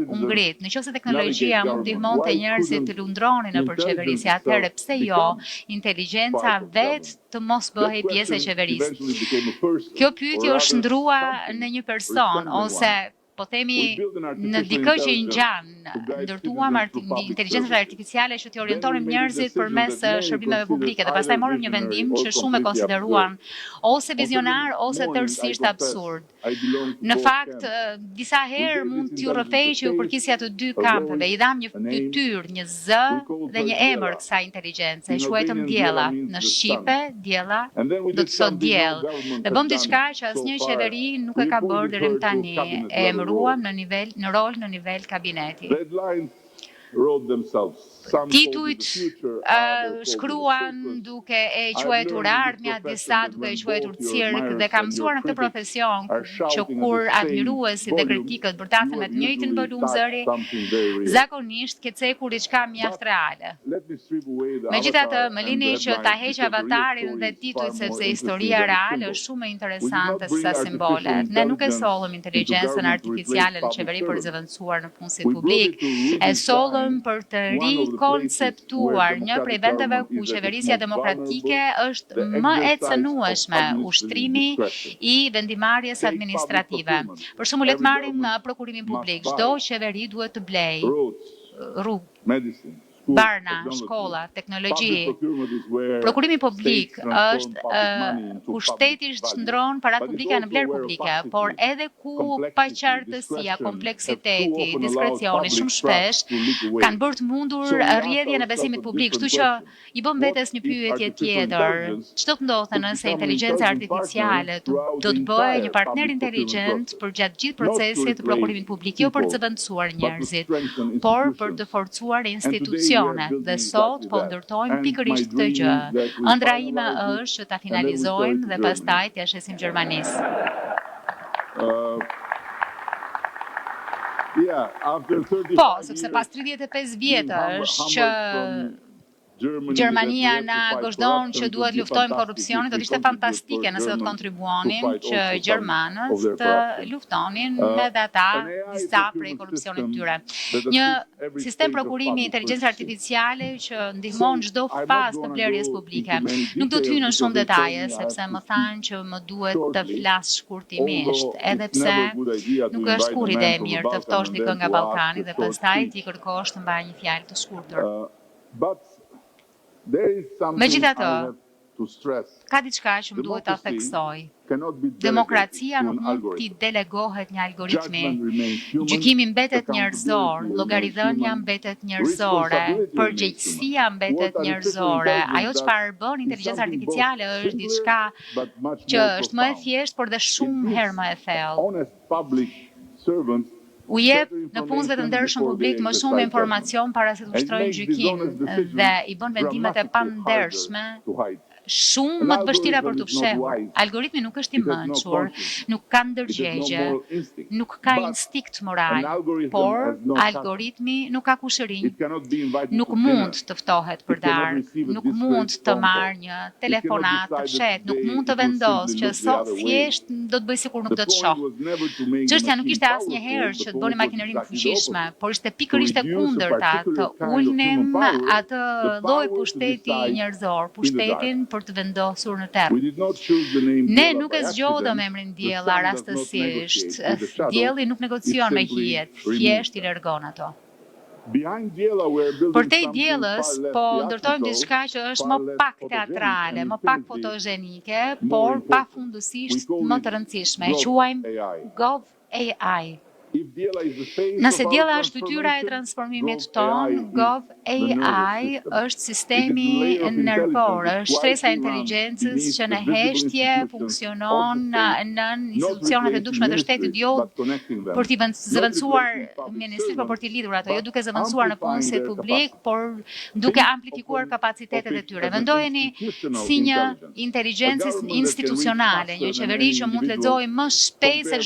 Ungrit. Nëse teknologjia mund ndihmonte njerëzit të lundronin nëpër qeverisje, atëherë pse jo inteligjenca vetë të mos bëhej pjesë e qeverisë? Kjo pyetje është ndrua në një person ose po themi në dikë që i ngjan, ndërtuam inteligjencën artificiale që t'i orientonim njerëzit përmes shërbimeve publike dhe pastaj morëm një vendim që shumë e konsideruan ose vizionar ose tërësisht absurd. Në fakt, disa herë mund t'ju rrëfej që ju përkisja të dy kampeve, i dham një fytyrë, një zë dhe një emër kësaj inteligjence, e quajtëm diella. Në shqipe, diella do të thotë diell. Dhe bëm diçka që asnjë qeveri nuk e ka bërë deri më tani. Emëruam në rol në nivel kabineti. Titujt shkruan duke e quajtur ardhmja, disa duke e quajtur cirk, dhe kam mësuar në këtë profesion që kur admiruesit dhe kritikët bërtasen me të njëjtin volum zëri, zakonisht ke cekur diçka mjaft reale. Megjithatë, më lini që ta heq avatarin dhe titujt sepse historia reale është shumë më interesante se sa simbolet. Ne nuk e sollëm inteligjencën artificiale në qeveri për zëvendësuar në punësi publik, e sollëm për të konceptuar një prej vendeve ku qeverisja demokratike është më e cënueshme, ushtrimi i vendimarrjes administrative. Për shembull, le të marrim prokurimin publik. Çdo qeveri duhet të blejë rrugë, barna, shkolla, teknologji. Prokurimi publik është ku shteti shndron parat publike në vlerë publike, por edhe ku paqartësia, kompleksiteti, diskrecioni shumë shpesh kanë bërë të mundur rrjedhjen e besimit publik, kështu që i bëm vetes një pyetje tjetër. Ç'do të ndodhte nëse inteligjenca artificiale do të bëhej një partner inteligjent për gjatë gjithë procesit të prokurimit publik, jo për të zëvendësuar njerëzit, por për të forcuar institucionet. Dhe sot po ndërtojmë pikërisht këtë gjë. Ëndra ime është që ta finalizojmë dhe pastaj t'ia shesim Gjermanisë. Po, sepse pas 35 vjetësh që Gjermania na gozhdon që duhet luftojmë korrupsionin, do të ishte fantastike nëse do të kontribuonin që gjermanët të luftonin edhe ata disa prej korrupsionit tyre. Një sistem prokurimi inteligjencë artificiale që ndihmon çdo fazë të vlerjes publike. Nuk do të hyj në shumë detaje sepse më thanë që më duhet të flas shkurtimisht, edhe pse nuk është kur ide e mirë të ftosh dikë nga Ballkani dhe pastaj ti kërkosh të mbaj një fjalë të shkurtër. Megjithatë, ka diçka që më duhet ta theksoj. Demokracia nuk mund t'i delegohet një algoritmi. Gjykimi mbetet njerëzor, llogaridhënia mbetet njerëzore, përgjegjësia mbetet njerëzore. Ajo çfarë bën inteligjenca artificiale është diçka që është më e thjeshtë, por dhe shumë herë më e thellë. U jep në punësve të ndershëm publik më shumë informacion para se të ushtrojnë gjykim dhe i bën vendimet e pandershme shumë më të vështira për të fshehur. Algoritmi nuk është i mençur, nuk ka ndërgjegje, nuk ka instinkt moral, por algoritmi nuk ka kushërinj, nuk mund të ftohet për darkë, nuk mund të marrë një telefonat të fshet, nuk mund të vendosë që sot thjesht do të bëj sikur nuk do të shoh. Çështja nuk ishte asnjëherë që të bëni makinerinë fuqishme, por ishte pikërisht e kundërta, të ulnim atë lloj pushteti njerëzor, pushtetin për të vendosur në terr. Ne nuk e zgjodhëm emrin diella rastësisht. Dielli nuk negocion me hijet, thjesht i largon ato. Përtej diellës, po ndërtojmë diçka që është më pak teatrale, më pak fotogjenike, por pafundësisht më të rëndësishme. E quajmë GovAI. Nëse diella është fytyra e transformimit ton, GovAI është sistemi nervor, është shtresa e inteligjencës që në heshtje funksionon në institucionet e dukshme të shtetit, jo për t'i zëvendësuar ministrit, por për t'i lidhur ato, jo duke zëvendësuar në punësit publik, por duke amplifikuar kapacitetet e tyre. Mendojeni si një inteligjencë institucionale, një qeveri që mund të lexojë më shpejt se